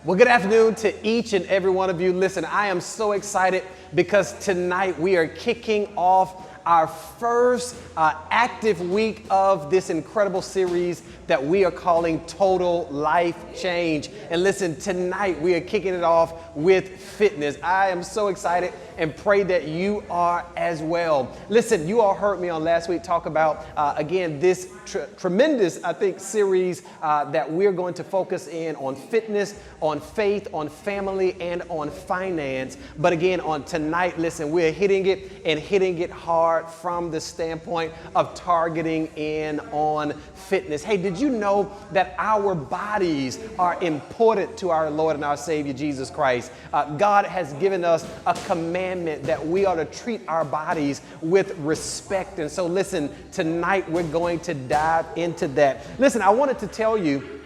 Well, good afternoon to each and every one of you. Listen, I am so excited because tonight we are kicking off our first active week of this incredible series that we are calling Total Life Change. And listen, tonight we are kicking it off with fitness. I am so excited and pray that you are as well. Listen, you all heard me on last week talk about, again, this tremendous, I think, series that we're going to focus in on fitness, on faith, on family, and on finance. But again, on tonight, listen, we're hitting it and hitting it hard from the standpoint of targeting in on fitness. Hey, did you know that our bodies are important to our Lord and our Savior, Jesus Christ? God has given us a commandment that we ought to treat our bodies with respect. And so listen, tonight we're going to dive into that. Listen, I wanted to tell you,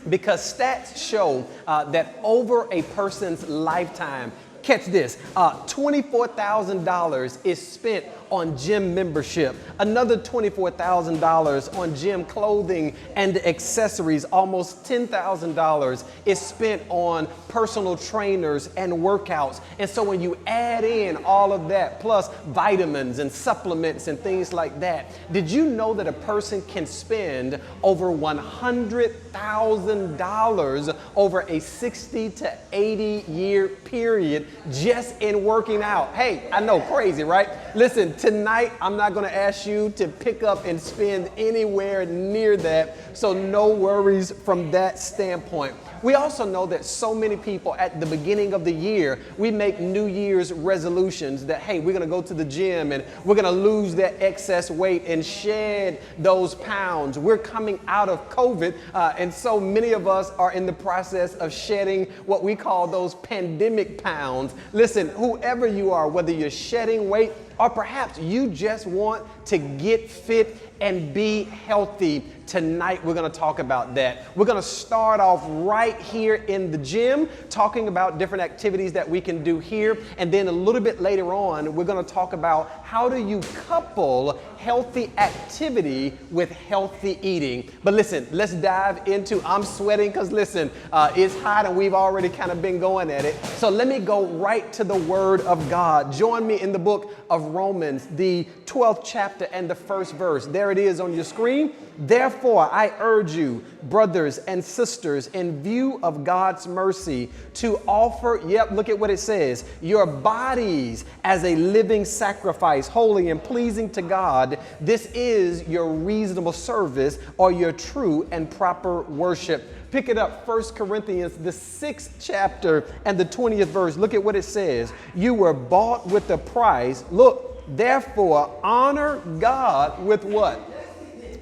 because stats show that over a person's lifetime, catch this, $24,000 is spent on gym membership, another $24,000 on gym clothing and accessories, almost $10,000 is spent on personal trainers and workouts. And so when you add in all of that, plus vitamins and supplements and things like that, did you know that a person can spend over $100,000 over a 60 to 80 year period just in working out? Hey, I know, crazy, right? Listen, tonight, I'm not going to ask you to pick up and spend anywhere near that, so no worries from that standpoint. We also know that so many people at the beginning of the year, we make New Year's resolutions that, hey, we're going to go to the gym and we're going to lose that excess weight and shed those pounds. We're coming out of COVID, and so many of us are in the process of shedding what we call those pandemic pounds. Listen, whoever you are, whether you're shedding weight or perhaps you just want to get fit and be healthy, tonight we're going to talk about that. We're going to start off right here in the gym, talking about different activities that we can do here. And then a little bit later on, we're going to talk about how do you couple healthy activity with healthy eating. But listen, let's dive into, I'm sweating because listen, it's hot and we've already kind of been going at it. So let me go right to the Word of God. Join me in the book of Romans, the 12th chapter and the first verse. There it is on your screen. Therefore, I urge you, brothers and sisters, in view of God's mercy, to offer, look at what it says, your bodies as a living sacrifice, holy and pleasing to God. This is your reasonable service or your true and proper worship. Pick it up, 1 Corinthians, the 6th chapter and the 20th verse. Look at what it says. You were bought with a price. Look, therefore, honor God with what?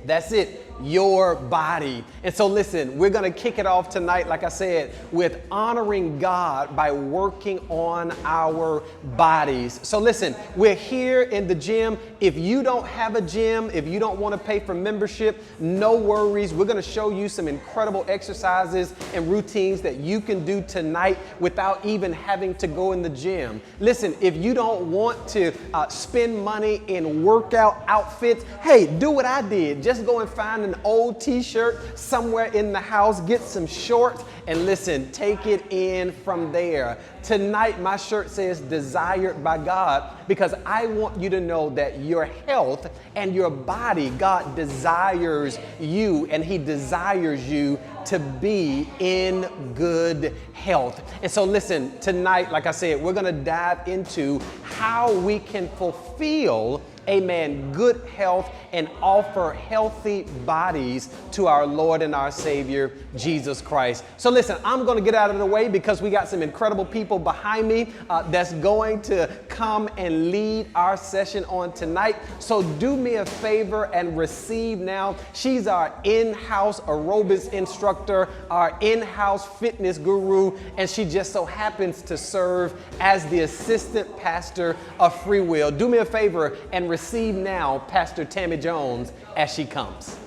That's it. Your body. And so listen, we're going to kick it off tonight, like I said, with honoring God by working on our bodies. So listen, we're here in the gym. If you don't have a gym, if you don't want to pay for membership, no worries. We're going to show you some incredible exercises and routines that you can do tonight without even having to go in the gym. Listen, if you don't want to spend money in workout outfits, hey, do what I did. Just go and find an old t-shirt somewhere in the house, get some shorts, and listen, take it in from there. Tonight, my shirt says desired by God because I want you to know that your health and your body, God desires you and He desires you to be in good health. And so listen, tonight, like I said, we're going to dive into how we can fulfill, amen, good health and offer healthy bodies to our Lord and our Savior, Jesus Christ. So listen, I'm going to get out of the way because we got some incredible people behind me that's going to come and lead our session on tonight. So do me a favor and receive now. She's our in-house aerobics instructor, our in-house fitness guru, and she just so happens to serve as the assistant pastor of Free Will. Do me a favor and receive now Pastor Tammy Jones as she comes.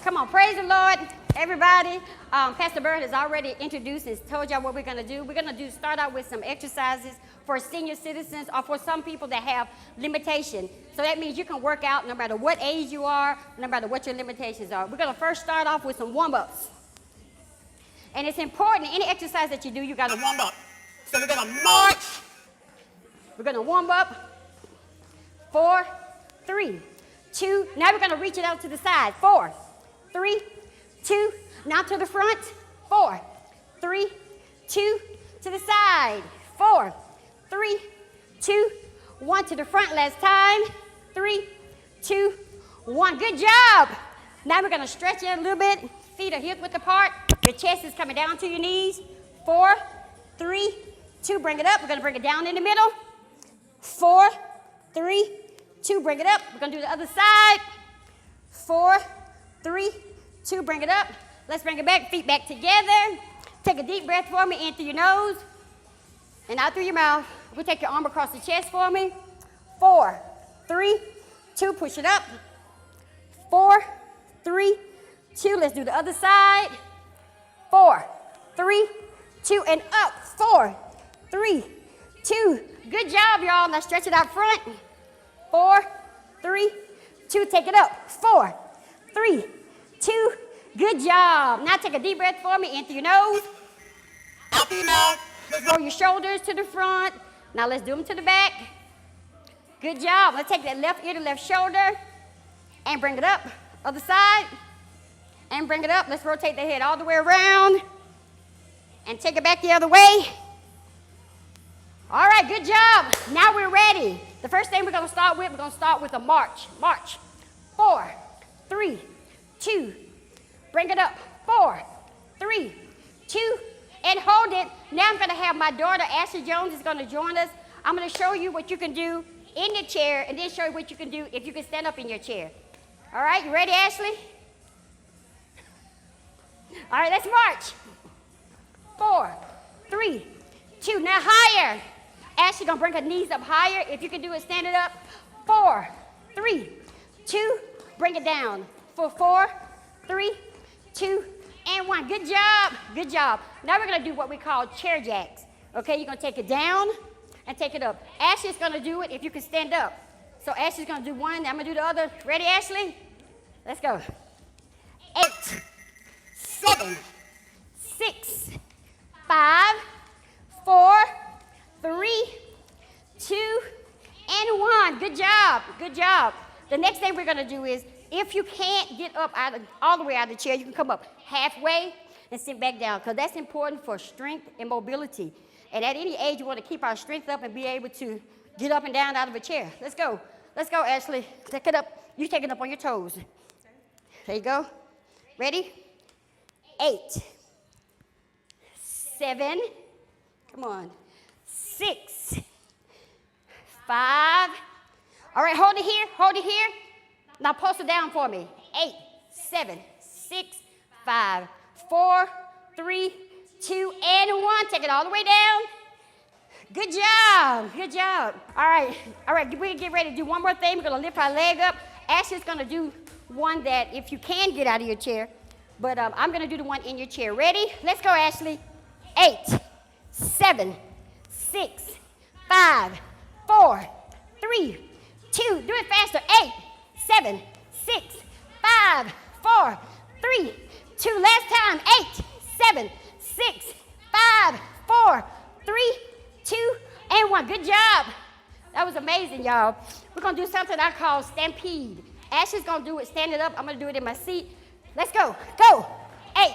Come on, praise the Lord, everybody. Pastor Bird has already introduced and told y'all what we're going to do. We're going to start out with some exercises for senior citizens or for some people that have limitation. So that means you can work out no matter what age you are, no matter what your limitations are. We're going to first start off with some warm-ups. And it's important, any exercise that you do, you got to warm up. So we're going to march. We're going to warm up. 4, 3, 2. Now we're going to reach it out to the side. 4, 3, 2. Now to the front. 4, 3, 2. To the side. 4, 3, 2. 1 to the front. Last time. 3, 2, 1. Good job. Now we're going to stretch it a little bit. Feet are hip width apart. Your chest is coming down to your knees. 4, 3, 2. Bring it up. We're going to bring it down in the middle. 4, 3, 2. Bring it up. We're going to do the other side. 4, 3, 2. Bring it up. Let's bring it back. Feet back together. Take a deep breath for me. In through your nose and out through your mouth. We'll take your arm across the chest for me. 4, 3, 2. Push it up. 4, 3, 2. Let's do the other side. 4, 3, 2. And up. 4, 3, 2. Good job, y'all. Now stretch it out front. 4, 3, 2. Take it up. 4, 3, 2. Good job. Now take a deep breath for me. In through your nose. Out through your mouth. Let's roll your shoulders to the front. Now let's do them to the back. Good job. Let's take that left ear to left shoulder and bring it up. Other side. And bring it up. Let's rotate the head all the way around. And take it back the other way. All right, good job. Now we're ready. The first thing we're going to start with a march. March. 4, 3, 2. Bring it up. 4, 3, 2. And hold it. Now I'm going to have my daughter, Ashley Jones, is going to join us. I'm going to show you what you can do in the chair and then show you what you can do if you can stand up in your chair. All right, you ready, Ashley? All right, let's march. 4, 3, 2. Now higher. Ashley going to bring her knees up higher. If you can do it, stand it up. 4, 3, 2. Bring it down. For 4, 3, 2, and 1. Good job. Good job. Now we're going to do what we call chair jacks. Okay, you're going to take it down and take it up. Ashley's going to do it if you can stand up. So Ashley's going to do one. I'm going to do the other. Ready, Ashley? Let's go. 8, 7, 6, 5, 4, 3, 2, and 1. Good job. Good job. The next thing we're going to do is, if you can't get up all the way out of the chair, you can come up halfway and sit back down, because that's important for strength and mobility. And at any age, you want to keep our strength up and be able to get up and down out of a chair. Let's go. Let's go, Ashley. Take it up. You take it up on your toes. There you go. Ready? 8, 7, come on, 6, 5. All right, hold it here. Hold it here. Now post it down for me. 8, 7, 6, 5, 4, 3, 2, and 1. Take it all the way down. Good job. Good job. All right. All right. We're going to get ready to do one more thing. We're going to lift our leg up. Ashley's going to do one that if you can get out of your chair, but I'm going to do the one in your chair. Ready? Let's go, Ashley. 8, 7, 6, 5, 4, 3, 2. Do it faster. 8, 7, 6, 5, 4, 3, 2. Last time. 8, 7, 6, 5, 4, 3, 2, and 1. Good job. That was amazing, y'all. We're going to do something I call stampede. Ashley's going to do it standing up. I'm going to do it in my seat. Let's go. Go. 8,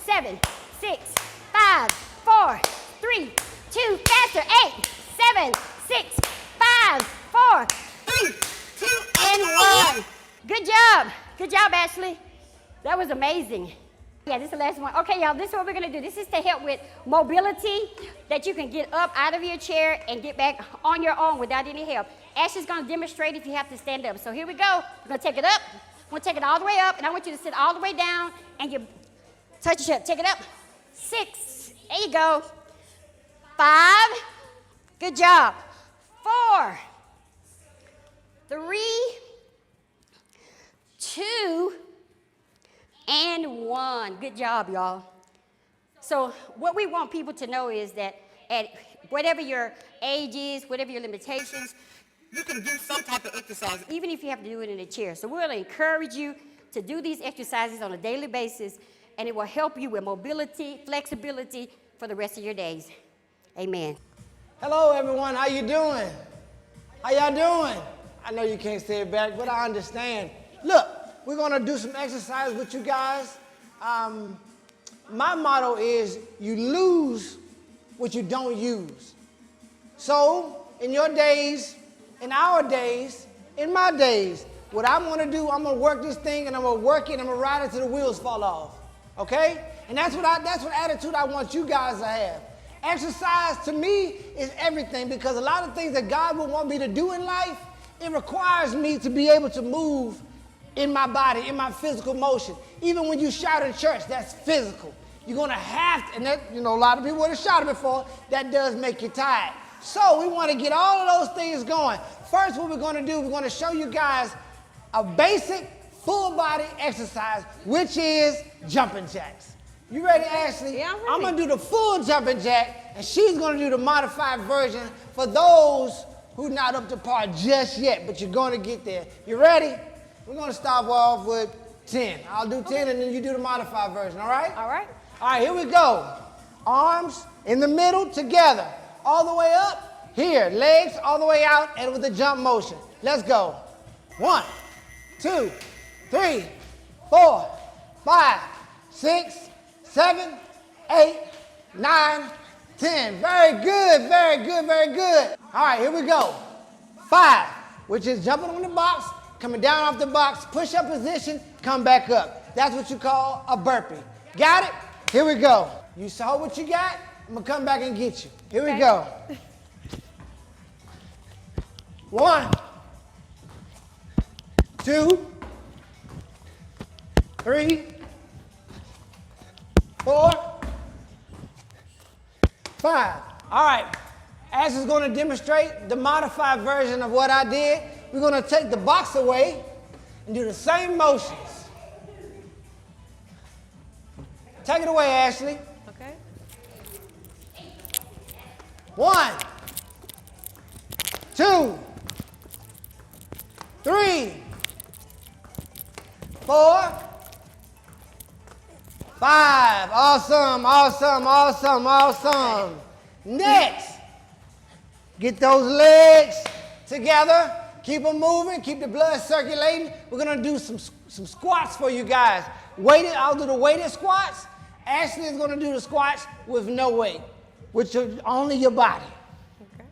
7, 6, 5, 4, 3, 2. Faster. 8, 7, 6, 5, 4, 3, 2, and 1. Good job. Good job, Ashley. That was amazing. Yeah, this is the last one. Okay, y'all, this is what we're going to do. This is to help with mobility, that you can get up out of your chair and get back on your own without any help. Ashley's going to demonstrate if you have to stand up. So here we go. We're going to take it up. We're going to take it all the way up, and I want you to sit all the way down, and you touch your hip. Take it up. 6. There you go. 5. Good job. 4. 3. 2. And 1. Good job, y'all. So what we want people to know is that at whatever your age is, whatever your limitations, you can do some type of exercise, even if you have to do it in a chair. So we're going to encourage you to do these exercises on a daily basis and it will help you with mobility, flexibility for the rest of your days. Amen. Hello, everyone. How you doing? How y'all doing? I know you can't say it back, but I understand. Look, we're going to do some exercise with you guys. My motto is you lose what you don't use. So, in your days, in our days, in my days, what I'm going to do, I'm going to work this thing, and I'm going to work it, and I'm going to ride it till the wheels fall off. Okay? And that's what attitude I want you guys to have. Exercise to me is everything, because a lot of things that God would want me to do in life, it requires me to be able to move in my body, in my physical motion. Even when you shout in church, that's physical. You're going to have to, and that, a lot of people would have shouted before, that does make you tired. So we want to get all of those things going. First, what we're going to do, we're going to show you guys a basic full body exercise, which is jumping jacks. You ready, Ashley? Yeah, I'm ready. I'm going to do the full jumping jack, and she's going to do the modified version for those who not up to par just yet, but you're going to get there. You ready? We're going to start off with 10. I'll do 10, and then you do the modified version, all right? All right. All right, here we go. Arms in the middle together, all the way up, here. Legs all the way out, and with the jump motion. Let's go. 1, 2, 3, 4, 5, 6, 7, 8, 9, 10. Very good, very good, very good. All right, here we go. 5, which is jumping on the box, coming down off the box, push-up position, come back up. That's what you call a burpee. Got it? Here we go. You saw what you got? I'm going to come back and get you. Here we go. 1, 2, 3, 4, 5. All right. Ash is going to demonstrate the modified version of what I did. We're going to take the box away and do the same motions. Take it away, Ashley. Okay. 1, 2, 3, 4, 5. Awesome, awesome, awesome, awesome. Next, get those legs together. Keep them moving. Keep the blood circulating. We're going to do some squats for you guys. Weighted, I'll do the weighted squats. Ashley is going to do the squats with no weight, which is only your body. Okay.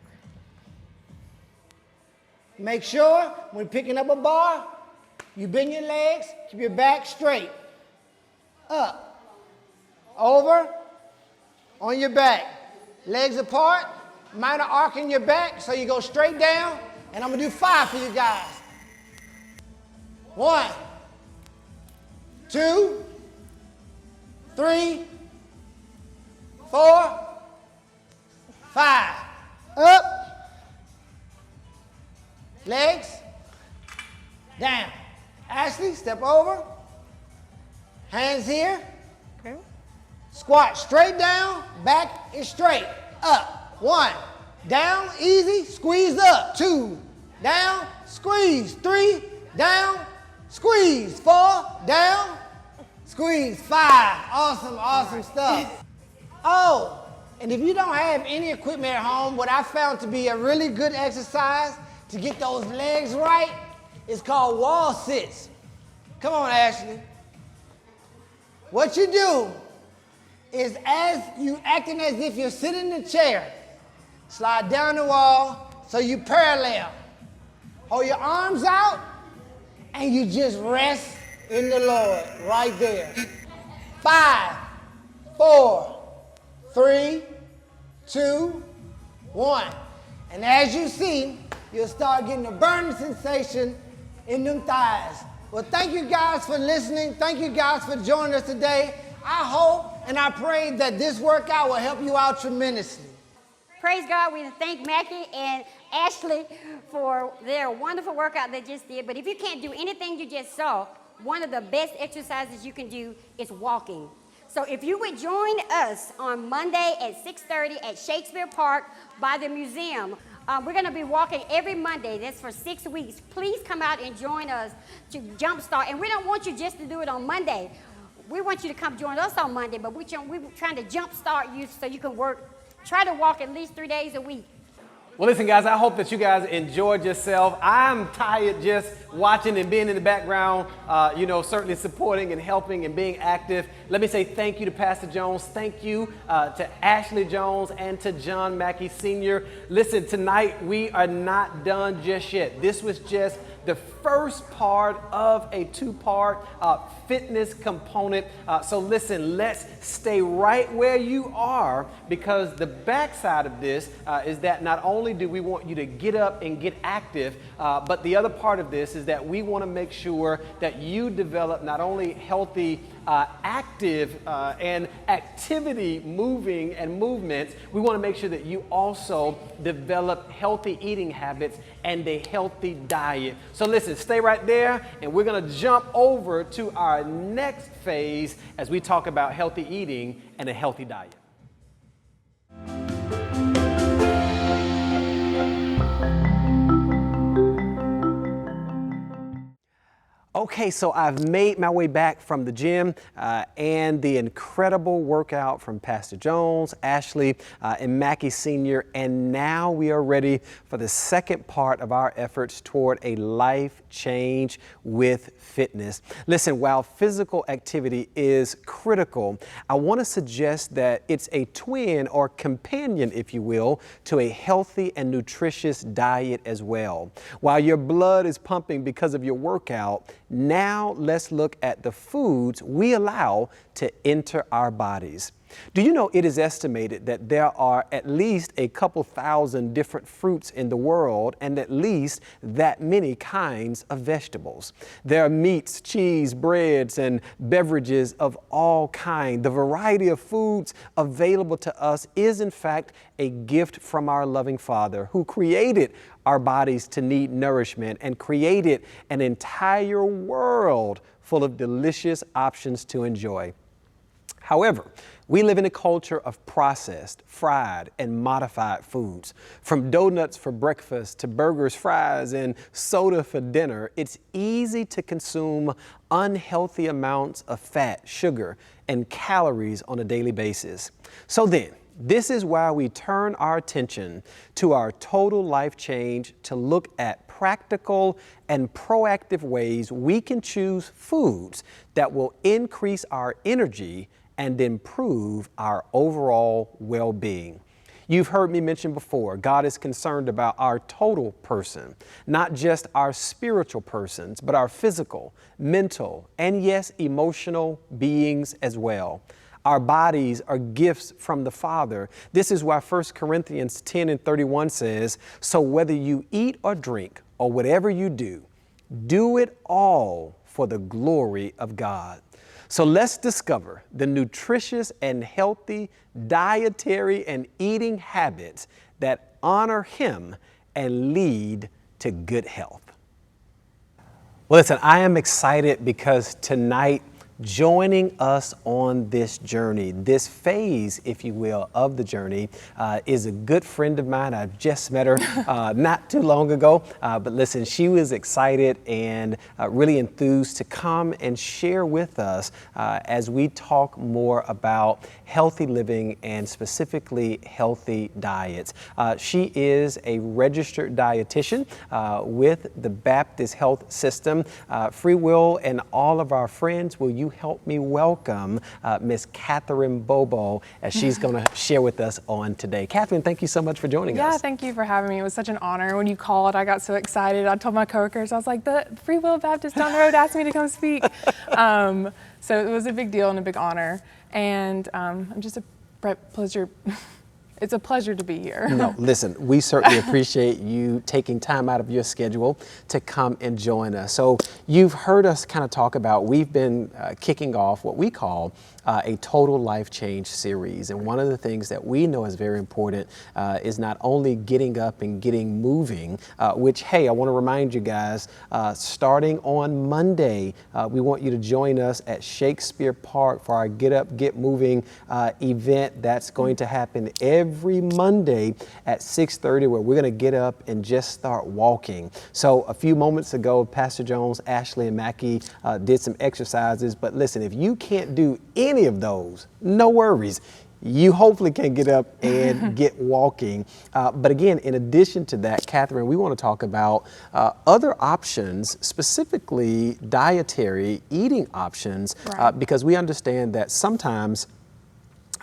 Make sure when picking up a bar, you bend your legs, keep your back straight. Up, over, on your back. Legs apart, minor arc in your back, so you go straight down. And I'm going to do 5 for you guys. 1, 2, 3, 4, 5. Up. Legs. Down. Ashley, step over. Hands here. Okay. Squat straight down. Back is straight. Up. 1. Down. Easy. Squeeze up. 2. Down. Squeeze. 3. Down. Squeeze. 4. Down. Squeeze. 5. Awesome, awesome stuff. Oh, and if you don't have any equipment at home, what I found to be a really good exercise to get those legs right is called wall sits. Come on, Ashley. What you do is as you acting as if you're sitting in a chair, slide down the wall so you parallel. Hold your arms out and you just rest in the Lord right there. 5, 4, 3, 2, 1. And as you see, you'll start getting a burning sensation in them thighs. Well, thank you guys for listening. Thank you guys for joining us today. I hope and I pray that this workout will help you out tremendously. Praise God. We thank Mackie and Ashley for their wonderful workout they just did. But if you can't do anything you just saw, one of the best exercises you can do is walking. So if you would join us on Monday at 6:30 at Shakespeare Park by the museum, we're going to be walking every Monday. That's for 6 weeks. Please come out and join us to jumpstart. And we don't want you just to do it on Monday. we want you to come join us on Monday, but we're trying to jumpstart you so you can try to walk at least 3 days a week. Well, listen, guys, I hope that you guys enjoyed yourself. I'm tired just watching and being in the background, certainly supporting and helping and being active. Let me say thank you to Pastor Jones. Thank you to Ashley Jones and to John Mackey Sr. Listen, tonight we are not done just yet. This was just the first part of a two-part fitness component. So listen, let's stay right where you are, because the backside of this is that not only do we want you to get up and get active, but the other part of this is that we want to make sure that you develop not only healthy active and activity moving and movements, we want to make sure that you also develop healthy eating habits and a healthy diet. So listen, stay right there, and we're going to jump over to our next phase as we talk about healthy eating and a healthy diet. Okay, so I've made my way back from the gym and the incredible workout from Pastor Jones, Ashley, and Mackey Sr., and now we are ready for the second part of our efforts toward a life change with fitness. Listen, while physical activity is critical, I want to suggest that it's a twin or companion, if you will, to a healthy and nutritious diet as well. While your blood is pumping because of your workout, now let's look at the foods we allow to enter our bodies. Do you know it is estimated that there are at least a couple thousand different fruits in the world and at least that many kinds of vegetables? There are meats, cheese, breads, and beverages of all kinds. The variety of foods available to us is in fact a gift from our loving Father, who created our bodies to need nourishment and created an entire world full of delicious options to enjoy. However, we live in a culture of processed, fried, and modified foods. From donuts for breakfast to burgers, fries, and soda for dinner, it's easy to consume unhealthy amounts of fat, sugar, and calories on a daily basis. So then, this is why we turn our attention to our total life change to look at practical and proactive ways we can choose foods that will increase our energy and improve our overall well-being. You've heard me mention before, God is concerned about our total person, not just our spiritual persons, but our physical, mental, and yes, emotional beings as well. Our bodies are gifts from the Father. This is why 1 Corinthians 10:31 says, "So whether you eat or drink or whatever you do, do it all for the glory of God." So let's discover the nutritious and healthy dietary and eating habits that honor Him and lead to good health. Well, listen, I am excited because tonight, joining us on this journey, this phase, if you will, of the journey, is a good friend of mine. I've just met her not too long ago, but listen, she was excited and really enthused to come and share with us as we talk more about healthy living and specifically healthy diets. She is a registered dietitian with the Baptist Health System. Free Will and all of our friends, will you help me welcome Miss Catherine Bobo as she's going to share with us on today. Catherine, thank you so much for joining us. Yeah, thank you for having me. It was such an honor. When you called, I got so excited. I told my coworkers, I was like, the Free Will Baptist down the road asked me to come speak. So it was a big deal and a big honor. And I'm just a pleasure. It's a pleasure to be here. No, listen, we certainly appreciate you taking time out of your schedule to come and join us. So you've heard us kind of talk about, we've been kicking off what we call a total life change series. And one of the things that we know is very important is not only getting up and getting moving, which, hey, I want to remind you guys, starting on Monday, we want you to join us at Shakespeare Park for our Get Up, Get Moving event that's going to happen every every Monday at 6:30, where we're going to get up and just start walking. So a few moments ago, Pastor Jones, Ashley, and Mackie did some exercises. But listen, if you can't do any of those, no worries. You hopefully can get up and get walking. But again, in addition to that, Catherine, we want to talk about other options, specifically dietary eating options, Right. because we understand that sometimes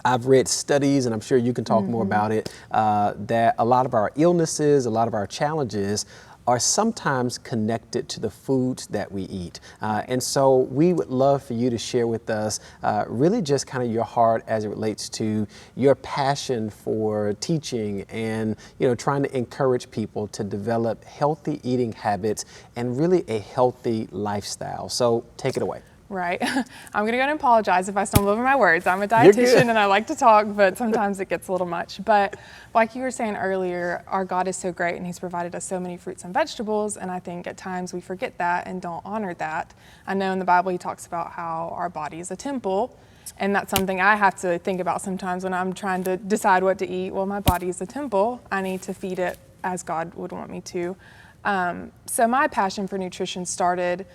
I've read studies, and I'm sure you can talk more about it, that a lot of our illnesses, a lot of our challenges are sometimes connected to the foods that we eat. And so we would love for you to share with us really just kind of your heart as it relates to your passion for teaching and, you know, trying to encourage people to develop healthy eating habits and really a healthy lifestyle. So take it away. Right. I'm going to go and apologize if I stumble over my words. I'm a You're good. dietitian and I like to talk, but sometimes it gets a little much. But like you were saying earlier, our God is so great and He's provided us so many fruits and vegetables. And I think at times we forget that and don't honor that. I know in the Bible He talks about how our body is a temple. And that's something I have to think about sometimes when I'm trying to decide what to eat. Well, my body is a temple. I need to feed it as God would want me to. So my passion for nutrition started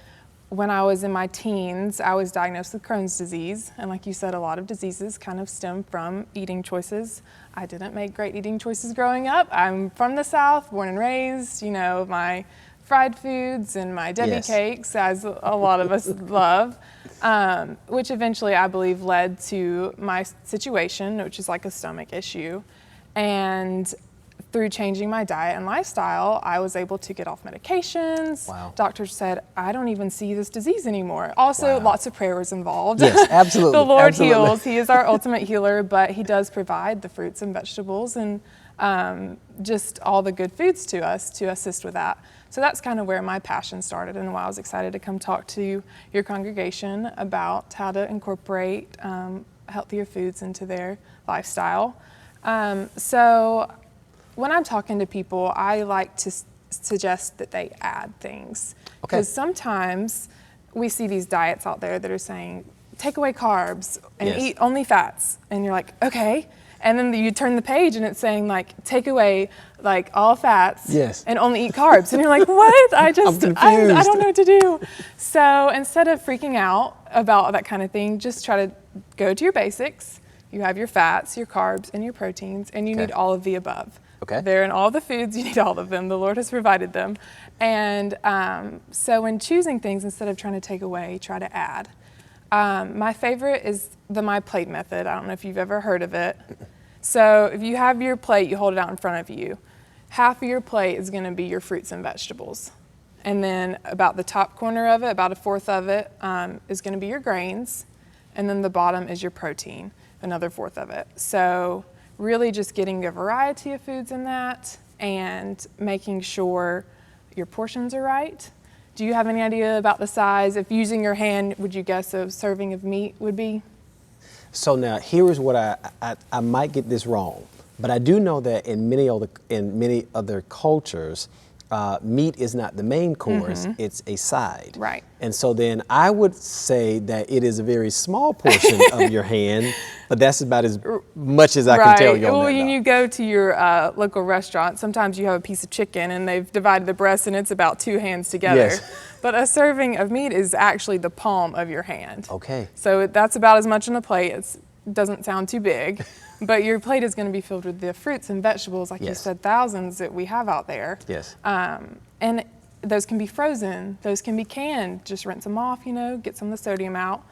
when I was in my teens. I was diagnosed with Crohn's disease. And like you said, a lot of diseases kind of stem from eating choices. I didn't make great eating choices growing up. I'm from the South, born and raised, you know, my fried foods and my Debbie Yes. cakes, as a lot of us love, which eventually I believe led to my situation, which is like a stomach issue. And through changing my diet and lifestyle, I was able to get off medications. Wow. Doctors said, I don't even see this disease anymore. Also, Wow. lots of prayer was involved. Yes, absolutely. The Lord Absolutely. heals. He is our ultimate healer, but He does provide the fruits and vegetables and just all the good foods to us to assist with that. So that's kind of where my passion started and why I was excited to come talk to your congregation about how to incorporate healthier foods into their lifestyle. So when I'm talking to people, I like to suggest that they add things. Okay. Because sometimes we see these diets out there that are saying, take away carbs and Yes. eat only fats. And you're like, okay. And then you turn the page and it's saying like, take away like all fats Yes. and only eat carbs. And you're like, what? I confused. don't know what to do. So instead of freaking out about that kind of thing, just try to go to your basics. You have your fats, your carbs, and your proteins, and you Okay. need all of the above. Okay. They're in all the foods, you need all of them. The Lord has provided them. And so when choosing things, instead of trying to take away, try to add. My favorite is the My Plate method. I don't know if you've ever heard of it. So if you have your plate, you hold it out in front of you. Half of your plate is going to be your fruits and vegetables. And then about the top corner of it, about a fourth of it, is going to be your grains. And then the bottom is your protein, another fourth of it. So really just getting a variety of foods in that and making sure your portions are right. Do you have any idea about the size? If using your hand, would you guess a serving of meat would be? So now here is what I might get this wrong, but I do know that in many other cultures, meat is not the main course, it's a side. Right. And so then I would say that it is a very small portion of your hand, but that's about as much as I can tell you on Well, that. when now. you go to your local restaurant, sometimes you have a piece of chicken and they've divided the breast and it's about 2 hands together. Yes. But a serving of meat is actually the palm of your hand. Okay. So that's about as much on a plate. It doesn't sound too big, but your plate is going to be filled with the fruits and vegetables, like you Yes. said, thousands that we have out there. Yes. And those can be frozen, those can be canned. Just rinse them off, you know, get some of the sodium out.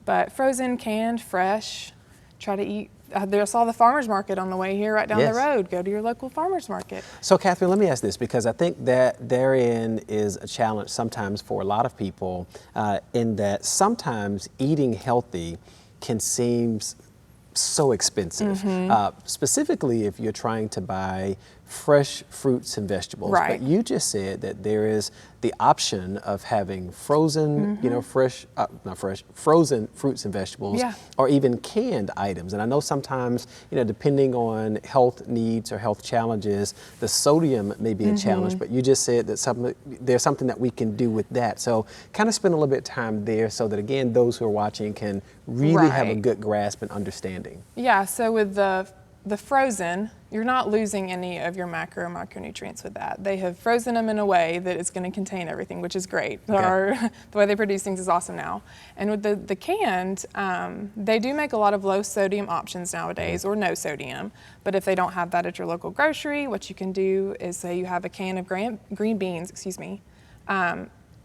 But frozen, canned, fresh, try to eat. I saw the farmer's market on the way here right down Yes. the road. Go to your local farmer's market. So, Catherine, let me ask this, because I think that therein is a challenge sometimes for a lot of people, in that sometimes eating healthy can seem so expensive, specifically if you're trying to buy fresh fruits and vegetables. Right. But you just said that there is the option of having frozen, you know, frozen fruits and vegetables, Yeah. or even canned items. And I know sometimes, you know, depending on health needs or health challenges, the sodium may be a challenge, but you just said that there's something that we can do with that. So kind of spend a little bit of time there so that, again, those who are watching can really have a Right. good grasp and understanding. Yeah, so with the the frozen, you're not losing any of your macro and micronutrients with that. They have frozen them in a way that it's going to contain everything, which is great. The way they produce things is awesome now. And with the canned, they do make a lot of low sodium options nowadays, or no sodium. But if they don't have that at your local grocery, what you can do is say you have a can of green beans,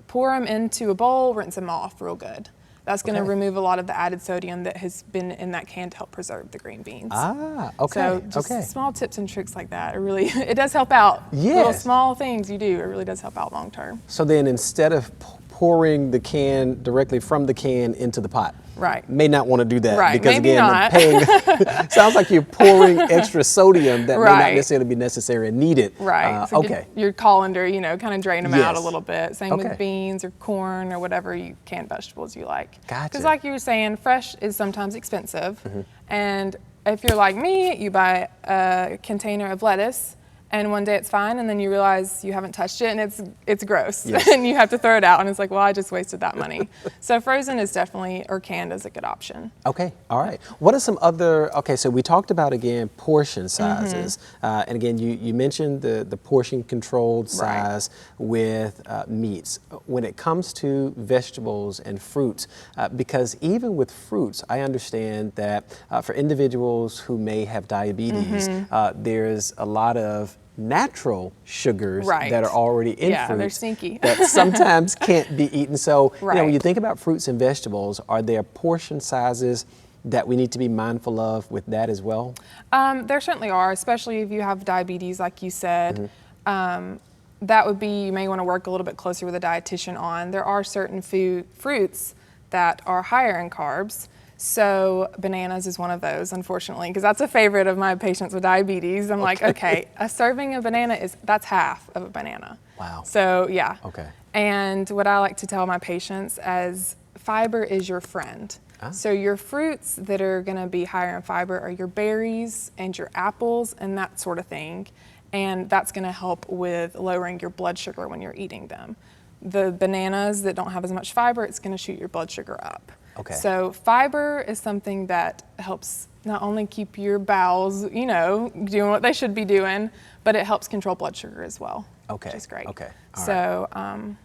pour them into a bowl, rinse them off real good. That's going to remove a lot of the added sodium that has been in that can to help preserve the green beans. Ah, okay. So just small tips and tricks like that. It does help out. Yes. Little small things you do, it really does help out long term. So then instead of pouring the can directly from the can into the pot. Right. May not want to do that. Right. Because Maybe again, not. Paying, sounds like you're pouring extra sodium that may not necessarily be necessary and needed. Right. So your colander, kind of drain them out a Yes. little bit. Same with beans or corn or whatever canned vegetables you like. Gotcha. Because like you were saying, fresh is sometimes expensive. And if you're like me, you buy a container of lettuce and one day it's fine, and then you realize you haven't touched it and it's gross. Yes. And you have to throw it out, and it's like, well, I just wasted that money. So frozen is definitely, or canned is a good option. Okay, all right. What are some other, so we talked about, again, portion sizes. And again, you mentioned the portion controlled size with meats. When it comes to vegetables and fruits, because even with fruits, I understand that for individuals who may have diabetes, there's a lot of natural sugars that are already in fruits. They're sneaky. that sometimes can't be eaten. So, when you think about fruits and vegetables, are there portion sizes that we need to be mindful of with that as well? There certainly are, especially if you have diabetes, like you said. That would be, you may want to work a little bit closer with a dietitian on. There are certain fruits that are higher in carbs. So bananas is one of those, unfortunately, because that's a favorite of my patients with diabetes. I'm like, okay, a serving of banana that's half of a banana. Wow. So yeah. Okay. And what I like to tell my patients as fiber is your friend. So your fruits that are going to be higher in fiber are your berries and your apples and that sort of thing. And that's going to help with lowering your blood sugar when you're eating them. The bananas that don't have as much fiber, it's going to shoot your blood sugar up. Okay. So fiber is something that helps not only keep your bowels, doing what they should be doing, but it helps control blood sugar as well. Okay. Which is great. Okay. All so,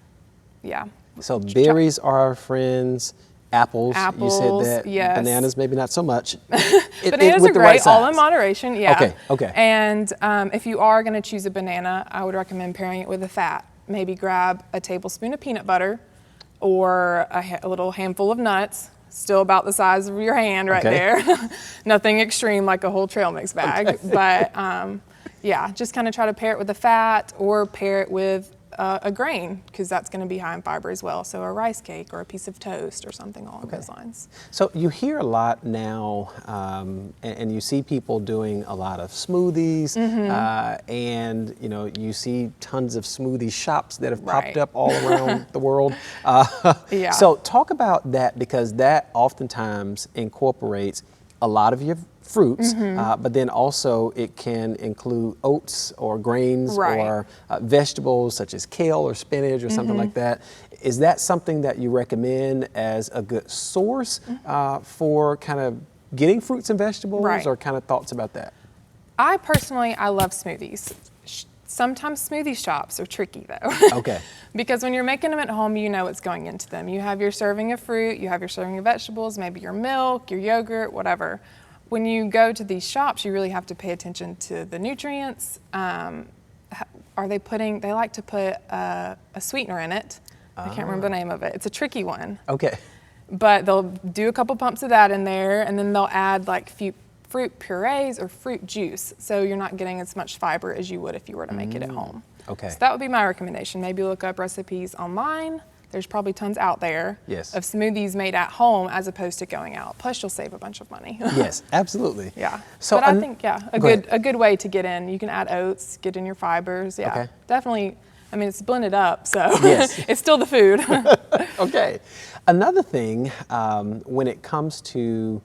yeah. So berries are our friends. Apples, you said that. Yes. Bananas, maybe not so much. Bananas with are the great, right all in size. moderation, yeah. Okay. And if you are going to choose a banana, I would recommend pairing it with a fat. Maybe grab a tablespoon of peanut butter or a little handful of nuts, still about the size of your hand right there. Nothing extreme like a whole trail mix bag. But just kind of try to pair it with a fat or pair it with a grain, because that's going to be high in fiber as well. So a rice cake or a piece of toast or something along those lines. So you hear a lot now, and you see people doing a lot of smoothies, and you see tons of smoothie shops that have popped up all around the world. So talk about that, because that oftentimes incorporates a lot of your fruits, but then also it can include oats or grains or vegetables such as kale or spinach or something like that. Is that something that you recommend as a good source for kind of getting fruits and vegetables, or kind of thoughts about that? I love smoothies. Sometimes smoothie shops are tricky though. Okay. Because when you're making them at home, you know what's going into them. You have your serving of fruit, you have your serving of vegetables, maybe your milk, your yogurt, whatever. When you go to these shops, you really have to pay attention to the nutrients. They like to put a sweetener in it. I can't remember the name of it. It's a tricky one. Okay. But they'll do a couple pumps of that in there, and then they'll add like fruit purees or fruit juice. So you're not getting as much fiber as you would if you were to make it at home. Okay. So that would be my recommendation. Maybe look up recipes online. There's probably tons out there of smoothies made at home as opposed to going out. Plus, you'll save a bunch of money. Yes, absolutely. Yeah. So but I think, a good way to get in. You can add oats, get in your fibers. Yeah. Okay. Definitely. I mean, it's blended up, so Yes. it's still the food. Okay. Another thing, when it comes to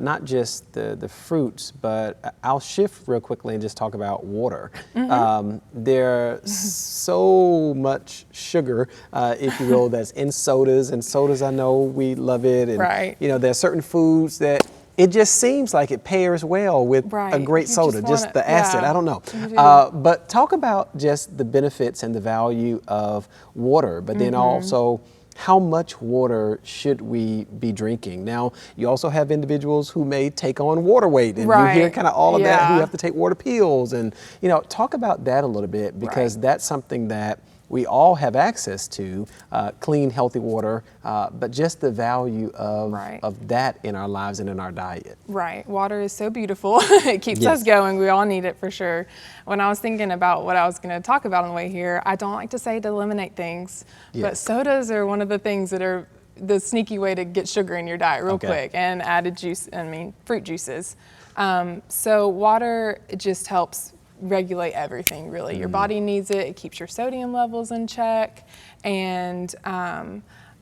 not just the fruits, but I'll shift real quickly and just talk about water. There's so much sugar, if you will, that's in sodas, and sodas, I know we love it. And, Right. there are certain foods that it just seems like it pairs well with a Right. great You soda, just just want the it. acid. Yeah. I don't know. You do. But talk about just the benefits and the value of water, but then also how much water should we be drinking? Now, you also have individuals who may take on water weight, and you hear Right. kind of all of that, who Yeah. have to take water pills. And, talk about that a little bit, because Right. that's something that we all have access to, clean, healthy water, but just the value of, Right. of that in our lives and in our diet. Right. Water is so beautiful. It keeps Yes. us going. We all need it for sure. When I was thinking about what I was going to talk about on the way here, I don't like to say to eliminate things, but Yes. sodas are one of the things that are the sneaky way to get sugar in your diet real Okay. quick, and added fruit juices. So water, it just helps regulate everything, really. Your body needs it. It keeps your sodium levels in check. And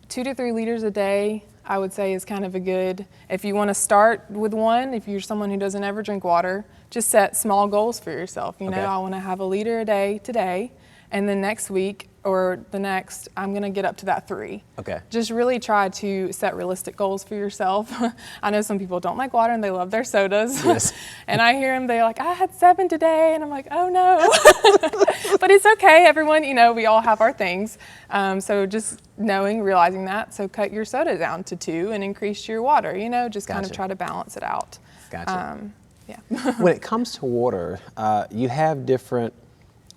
2 to 3 liters a day, I would say, is kind of a good, if you want to start with one, if you're someone who doesn't ever drink water, just set small goals for yourself. You know, Okay. I want to have a liter a day today, and then next week or the next, I'm going to get up to that 3. Okay. Just really try to set realistic goals for yourself. I know some people don't like water and they love their sodas. Yes. And I hear them, they're like, I had 7 today. And I'm like, oh no. But it's okay, everyone, we all have our things. So just realizing that. So cut your soda down to 2 and increase your water, just kind of Gotcha. try to balance it out. Gotcha. Yeah. When it comes to water, you have different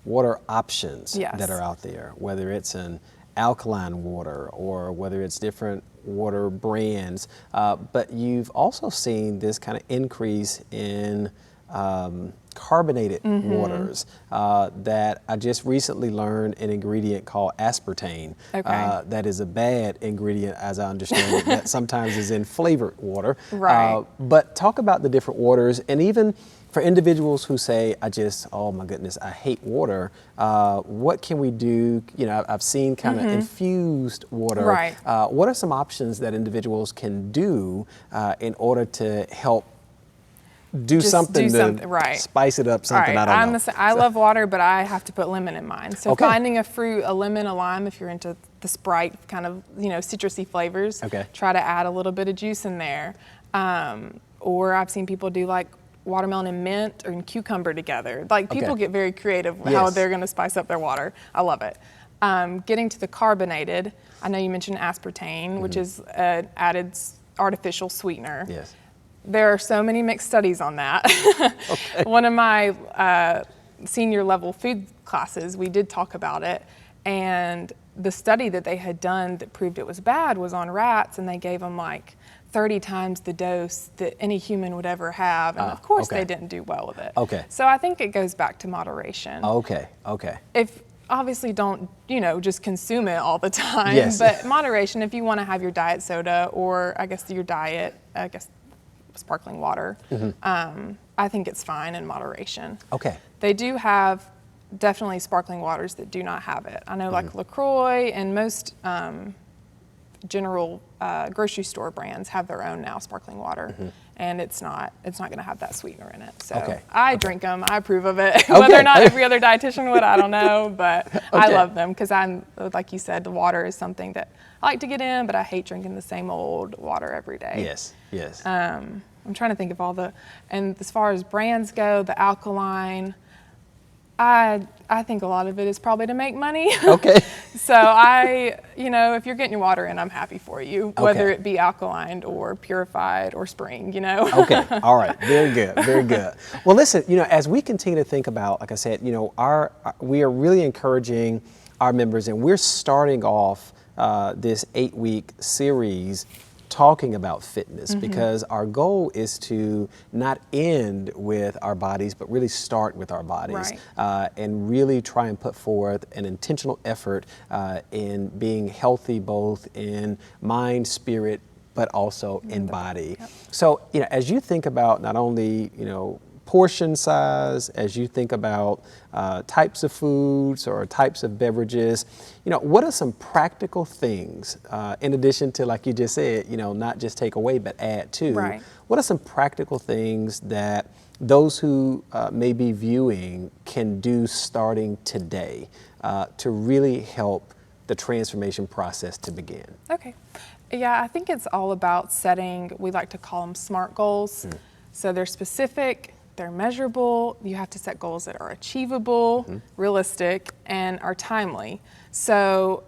water options Yes. that are out there, whether it's an alkaline water or whether it's different water brands. But you've also seen this kind of increase in carbonated waters that I just recently learned an ingredient called aspartame. Okay. That is a bad ingredient, as I understand it, that sometimes is in flavored water. Right. But talk about the different waters, and even for individuals who say, oh my goodness, I hate water, what can we do? I've seen kind of infused water. Right. What are some options that individuals can do in order to help do Just something do to something, right. spice it up something? All right, I don't know. I love water, but I have to put lemon in mine. So Okay. finding a fruit, a lemon, a lime, if you're into the Sprite kind of, citrusy flavors, Okay. try to add a little bit of juice in there. Or I've seen people do like watermelon and mint or cucumber together. Like people Okay. get very creative how Yes. they're going to spice up their water. I love it. Getting to the carbonated, I know you mentioned aspartame, which is an added artificial sweetener. Yes. There are so many mixed studies on that. Okay. One of my senior level food classes, we did talk about it, and the study that they had done that proved it was bad was on rats, and they gave them like 30 times the dose that any human would ever have, and of course okay. they didn't do well with it. Okay. So I think it goes back to moderation. Okay. If obviously don't, just consume it all the time, Yes. but moderation, if you want to have your diet soda or your diet, sparkling water, I think it's fine in moderation. Okay. They do have definitely sparkling waters that do not have it. I know like LaCroix and most general grocery store brands have their own now sparkling water, and it's not going to have that sweetener in it. So Okay. I drink them. I approve of it. Whether or not every other dietitian would, I don't know, but I love them because I'm, like you said, the water is something that I like to get in, but I hate drinking the same old water every day. Yes. I'm trying to think of and as far as brands go, the alkaline, I think a lot of it is probably to make money. Okay. So if you're getting your water in, I'm happy for you, whether it be alkaline or purified or spring, Okay. All right. Very good. Well, listen, as we continue to think about, like I said, we are really encouraging our members, and we're starting off this 8-week series talking about fitness because our goal is to not end with our bodies, but really start with our bodies, and really try and put forth an intentional effort in being healthy, both in mind, spirit, but also in body. Yep. So, as you think about not only, portion size, as you think about types of foods or types of beverages, what are some practical things, in addition to, like you just said, not just take away, but add to? Right. What are some practical things that those who may be viewing can do starting today to really help the transformation process to begin? Okay. Yeah, I think it's all about setting, we like to call them SMART goals. So they're specific, they're measurable, you have to set goals that are achievable, realistic, and are timely. So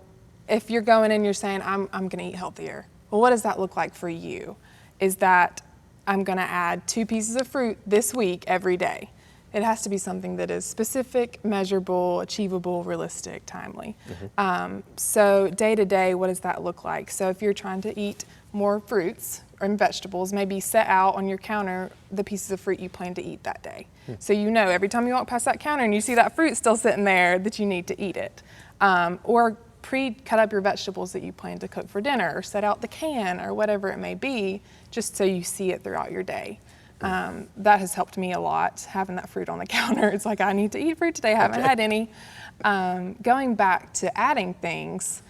if you're going in, you're saying, I'm gonna eat healthier. Well, what does that look like for you? Is that I'm gonna add 2 pieces of fruit this week every day. It has to be something that is specific, measurable, achievable, realistic, timely. So day to day, what does that look like? So if you're trying to eat more fruits and vegetables, maybe set out on your counter the pieces of fruit you plan to eat that day. So you know every time you walk past that counter and you see that fruit still sitting there that you need to eat it. Or pre-cut up your vegetables that you plan to cook for dinner, or set out the can, or whatever it may be, just so you see it throughout your day. That has helped me a lot, having that fruit on the counter. It's like, I need to eat fruit today, I haven't had any. Going back to adding things,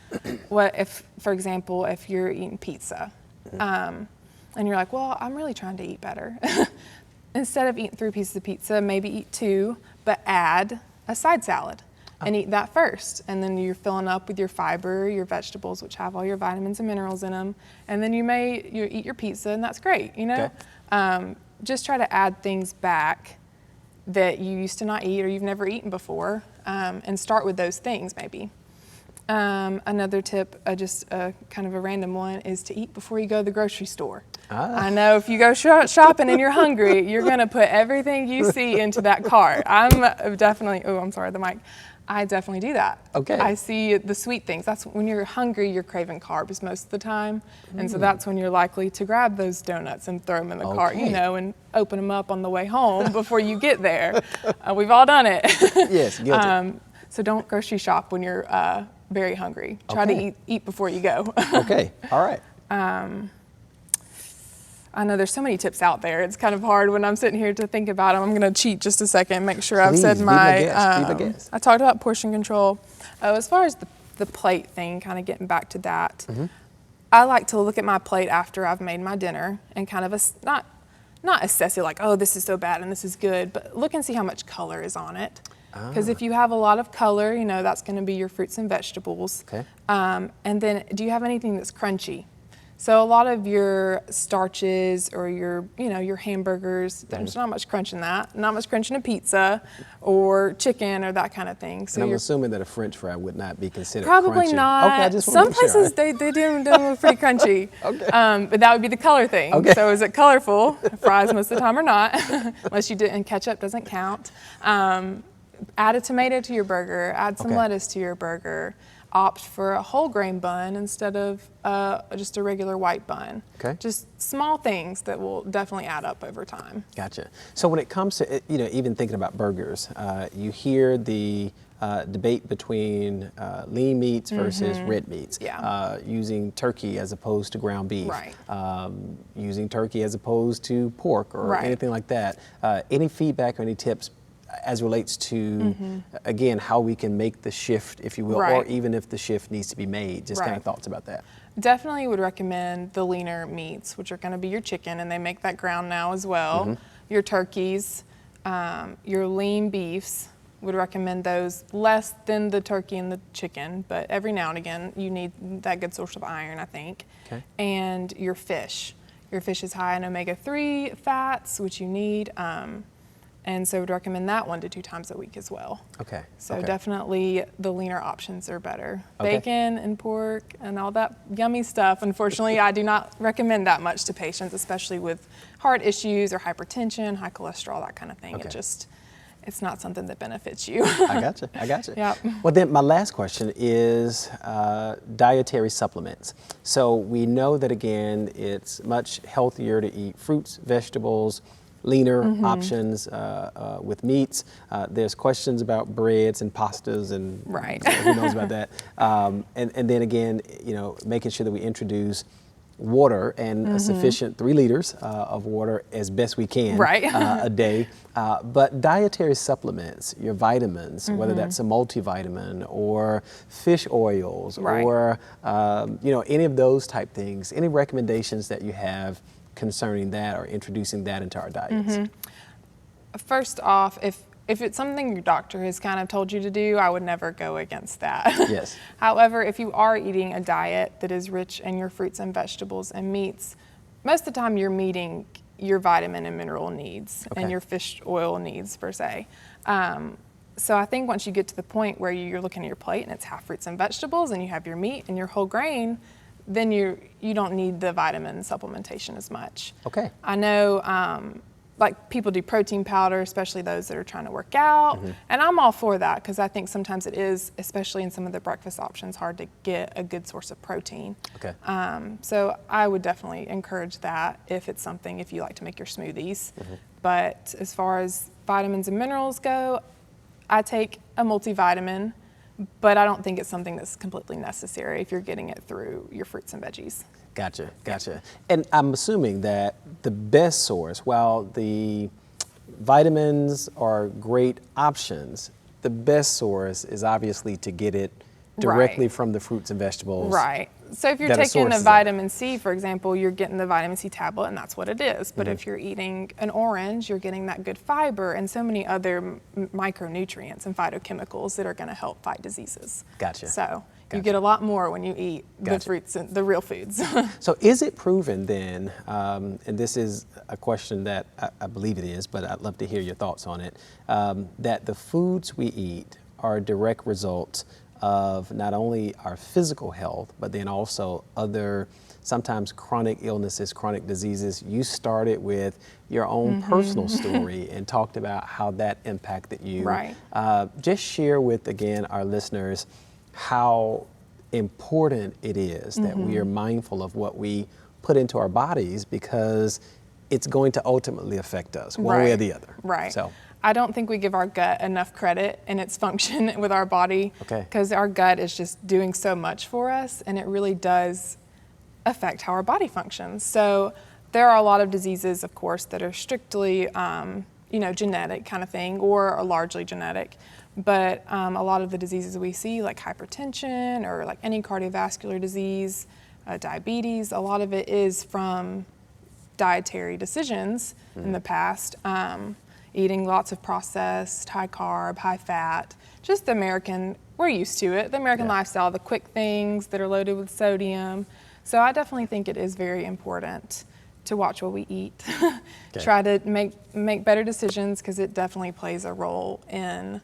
what if, for example, if you're eating pizza, and you're like, well, I'm really trying to eat better. Instead of eating 3 pieces of pizza, maybe eat 2, but add a side salad. And eat that first, and then you're filling up with your fiber, your vegetables, which have all your vitamins and minerals in them, and then you eat your pizza, and that's great, you know? Okay. Just try to add things back that you used to not eat or you've never eaten before, and start with those things maybe. Another tip, just kind of a random one, is to eat before you go to the grocery store. I know if you go shopping and you're hungry, you're gonna put everything you see into that cart. I'm definitely, oh, I'm sorry, the mic. I definitely do that. Okay. I see the sweet things. That's when you're hungry, you're craving carbs most of the time. And so that's when you're likely to grab those donuts and throw them in the cart, you know, and open them up on the way home before you get there. We've all done it. Yes, guilty. So don't grocery shop when you're very hungry. Try to eat before you go. Okay, all right. I know there's so many tips out there. It's kind of hard when I'm sitting here to think about them. I'm going to cheat just a second, make sure I've said my. Be my guest. I talked about portion control. As far as the plate thing, kind of getting back to that, I like to look at my plate after I've made my dinner and kind of not assess it like, oh, this is so bad and this is good, but look and see how much color is on it. Because if you have a lot of color, you know that's going to be your fruits and vegetables. Okay. And then, do you have anything that's crunchy? So a lot of your starches or your hamburgers, there's not much crunch in that. Not much crunch in a pizza or chicken or that kind of thing. So and I'm assuming that a French fry would not be considered probably crunchy. not. Okay, I just some places they do them pretty crunchy. Okay. But that would be the color thing. Okay. So is it colorful? Fries most of the time are not, unless you did, and ketchup doesn't count. Add a tomato to your burger. Add some lettuce to your burger. Opt for a whole grain bun instead of just a regular white bun. Okay. Just small things that will definitely add up over time. Gotcha. So when it comes to, even thinking about burgers, you hear the debate between lean meats versus red meats. Yeah. Using turkey as opposed to ground beef. Right. Using turkey as opposed to pork or anything like that. Any feedback or any tips as relates to, again, how we can make the shift, if you will, or even if the shift needs to be made, just kind of thoughts about that. Definitely would recommend the leaner meats, which are going to be your chicken, and they make that ground now as well. Your turkeys, your lean beefs, would recommend those less than the turkey and the chicken, but every now and again you need that good source of iron, I think. Okay. And your fish. Your fish is high in omega-3 fats, which you need. And so I would recommend that 1 to 2 times a week as well. Okay. So definitely the leaner options are better. Okay. Bacon and pork and all that yummy stuff. Unfortunately, I do not recommend that much to patients, especially with heart issues or hypertension, high cholesterol, that kind of thing. Okay. It's not something that benefits you. I gotcha. Yep. Well, then my last question is dietary supplements. So we know that, again, it's much healthier to eat fruits, vegetables, leaner options with meats. There's questions about breads and pastas and who knows about that. And then again, making sure that we introduce water and a sufficient 3 liters of water as best we can a day. But dietary supplements, your vitamins, whether that's a multivitamin or fish oils or any of those type things, any recommendations that you have concerning that or introducing that into our diets? First off, if if it's something your doctor has kind of told you to do, I would never go against that. Yes. However, if you are eating a diet that is rich in your fruits and vegetables and meats, most of the time you're meeting your vitamin and mineral needs and your fish oil needs per se. So I think once you get to the point where you're looking at your plate and it's half fruits and vegetables and you have your meat and your whole grain, then you don't need the vitamin supplementation as much. Okay. I know like people do protein powder, especially those that are trying to work out. And I'm all for that because I think sometimes it is, especially in some of the breakfast options, hard to get a good source of protein. Okay. So I would definitely encourage that if you like to make your smoothies. But as far as vitamins and minerals go, I take a multivitamin, but I don't think it's something that's completely necessary if you're getting it through your fruits and veggies. Gotcha. And I'm assuming that the best source, while the vitamins are great options, the best source is obviously to get it directly from the fruits and vegetables. Right. So if you're that a taking source a is vitamin C, for example, you're getting the vitamin C tablet and that's what it is. But if you're eating an orange, you're getting that good fiber and so many other micronutrients and phytochemicals that are going to help fight diseases. Gotcha. So you get a lot more when you eat the fruits and the real foods. So is it proven then, and this is a question that I believe it is, but I'd love to hear your thoughts on it, that the foods we eat are a direct result of not only our physical health, but then also other sometimes chronic illnesses, chronic diseases. You started with your own personal story and talked about how that impacted you. Right. Just share with, again, our listeners how important it is that we are mindful of what we put into our bodies because it's going to ultimately affect us one way or the other. Right. So I don't think we give our gut enough credit in its function with our body because our gut is just doing so much for us and it really does affect how our body functions. So there are a lot of diseases, of course, that are strictly, genetic kind of thing or are largely genetic. But a lot of the diseases we see, like hypertension or like any cardiovascular disease, diabetes, a lot of it is from dietary decisions in the past. Eating lots of processed, high carb, high fat, just the American, we're used to it, the American lifestyle, the quick things that are loaded with sodium. So I definitely think it is very important to watch what we eat. Try to make better decisions because it definitely plays a role in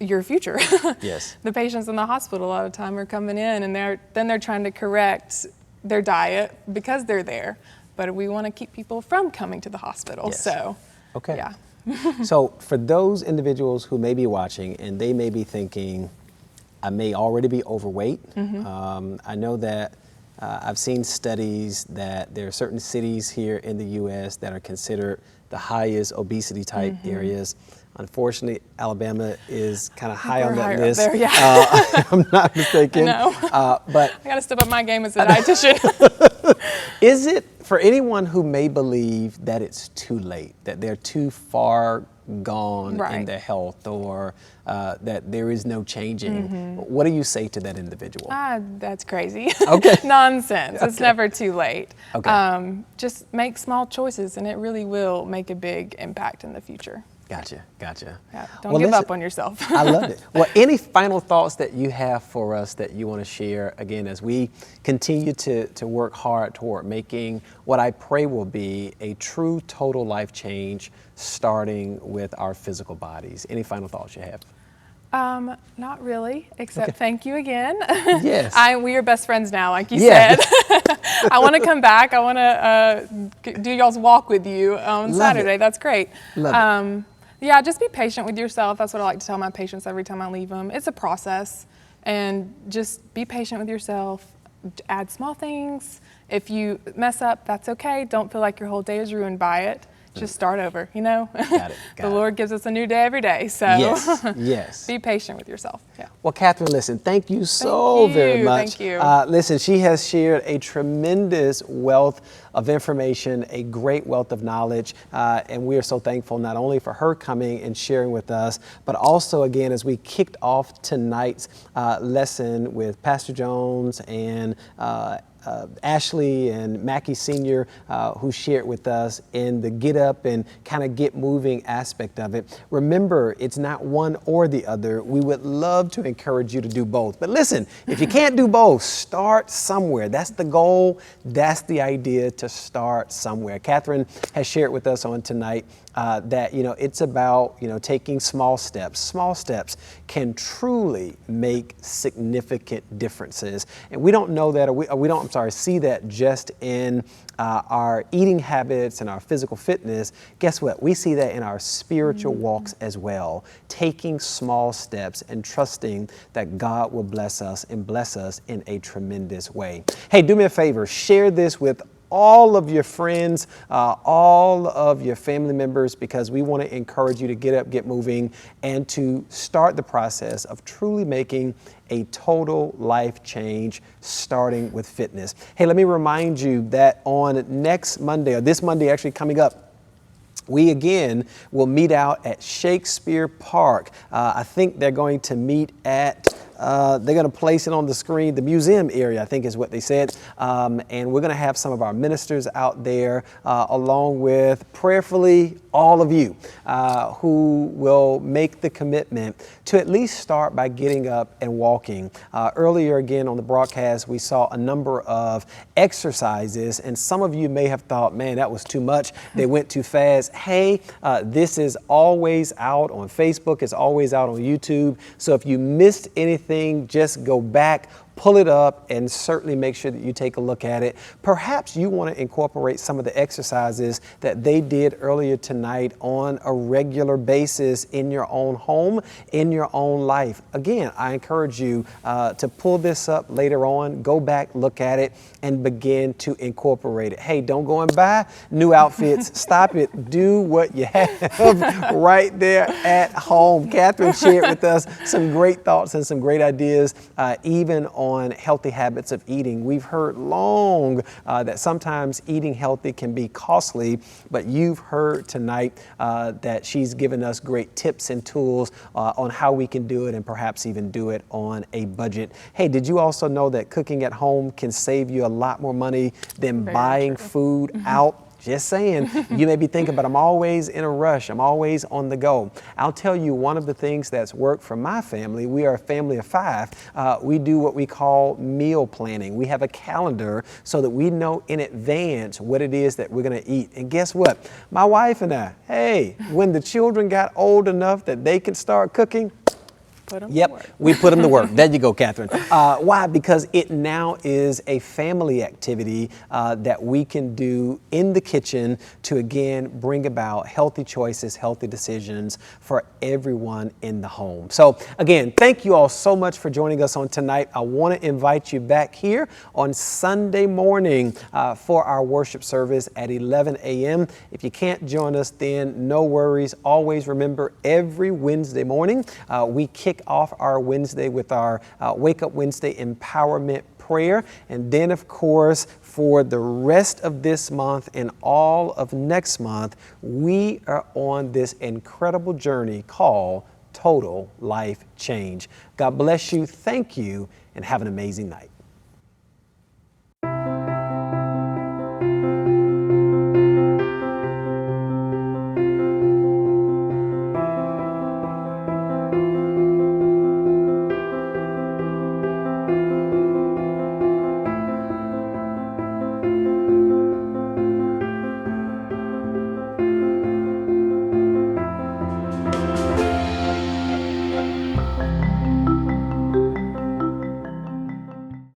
your future. Yes. The patients in the hospital a lot of time are coming in and they're trying to correct their diet because they're there. But we want to keep people from coming to the hospital. Yes. So, okay. Yeah. So for those individuals who may be watching and they may be thinking, I may already be overweight. I know that I've seen studies that there are certain cities here in the U.S. that are considered the highest obesity type areas. Unfortunately, Alabama is kind of high on that list. There, I'm not mistaken. No. But I got to step up my game as a dietitian. is it for anyone who may believe that it's too late, that they're too far gone in their health, or that there is no changing? What do you say to that individual? That's crazy. Okay. Nonsense. Okay. It's never too late. Okay. Just make small choices, and it really will make a big impact in the future. Gotcha. Yeah, don't give up on yourself. I love it. Well, any final thoughts that you have for us that you want to share, again, as we continue to work hard toward making what I pray will be a true total life change, starting with our physical bodies? Any final thoughts you have? Not really, except thank you again. Yes. We are best friends now, like you said. I want to come back. I want to do y'all's walk with you on Saturday. That's great. Love it. Yeah, just be patient with yourself. That's what I like to tell my patients every time I leave them. It's a process, and just be patient with yourself. Add small things. If you mess up, that's okay. Don't feel like your whole day is ruined by it. Just start over, Got it. The Lord gives us a new day every day, so yes. Be patient with yourself. Yeah. Well, Catherine, listen, thank you so very much. Thank you. Listen, she has shared a tremendous wealth of information, a great wealth of knowledge, and we are so thankful not only for her coming and sharing with us, but also, again, as we kicked off tonight's lesson with Pastor Jones and Ashley and Mackie Sr. Who shared with us in the get up and kind of get moving aspect of it. Remember, it's not one or the other. We would love to encourage you to do both. But listen, if you can't do both, start somewhere. That's the goal. That's the idea, to start somewhere. Catherine has shared with us on tonight that, it's about, taking small steps. Small steps can truly make significant differences. And we don't know that, or we don't, see that just in our eating habits and our physical fitness. Guess what? We see that in our spiritual walks as well. Taking small steps and trusting that God will bless us and bless us in a tremendous way. Hey, do me a favor, share this with all of your friends, all of your family members, because we want to encourage you to get up, get moving, and to start the process of truly making a total life change, starting with fitness. Hey, let me remind you that on next Monday, or this Monday actually coming up, we again will meet out at Shakespeare Park. I think they're going to meet at they're going to place it on the screen, the museum area, I think is what they said. And we're going to have some of our ministers out there, along with prayerfully all of you who will make the commitment to at least start by getting up and walking. Earlier again on the broadcast, we saw a number of exercises, and some of you may have thought, man, that was too much. They went too fast. Hey, this is always out on Facebook. It's always out on YouTube. So if you missed anything, just go back, pull it up, and certainly make sure that you take a look at it. Perhaps you want to incorporate some of the exercises that they did earlier tonight on a regular basis in your own home, in your own life. Again, I encourage you to pull this up later on, go back, look at it, and begin to incorporate it. Hey, don't go and buy new outfits. Stop it. Do what you have right there at home. Catherine shared with us some great thoughts and some great ideas, even on healthy habits of eating. We've heard long that sometimes eating healthy can be costly, but you've heard tonight that she's given us great tips and tools on how we can do it, and perhaps even do it on a budget. Hey, did you also know that cooking at home can save you a lot more money than buying food out? Just saying. You may be thinking, but I'm always in a rush. I'm always on the go. I'll tell you one of the things that's worked for my family. We are a family of 5. We do what we call meal planning. We have a calendar so that we know in advance what it is that we're going to eat. And guess what? My wife and I, hey, when the children got old enough that they could start cooking, we put them to work. There you go, Catherine. Why? Because it now is a family activity that we can do in the kitchen to, again, bring about healthy choices, healthy decisions for everyone in the home. So, again, thank you all so much for joining us on tonight. I want to invite you back here on Sunday morning for our worship service at 11 a.m. If you can't join us then, no worries. Always remember, every Wednesday morning, we kick off our Wednesday with our Wake Up Wednesday Empowerment Prayer. And then, of course, for the rest of this month and all of next month, we are on this incredible journey called Total Life Change. God bless you. Thank you, and have an amazing night.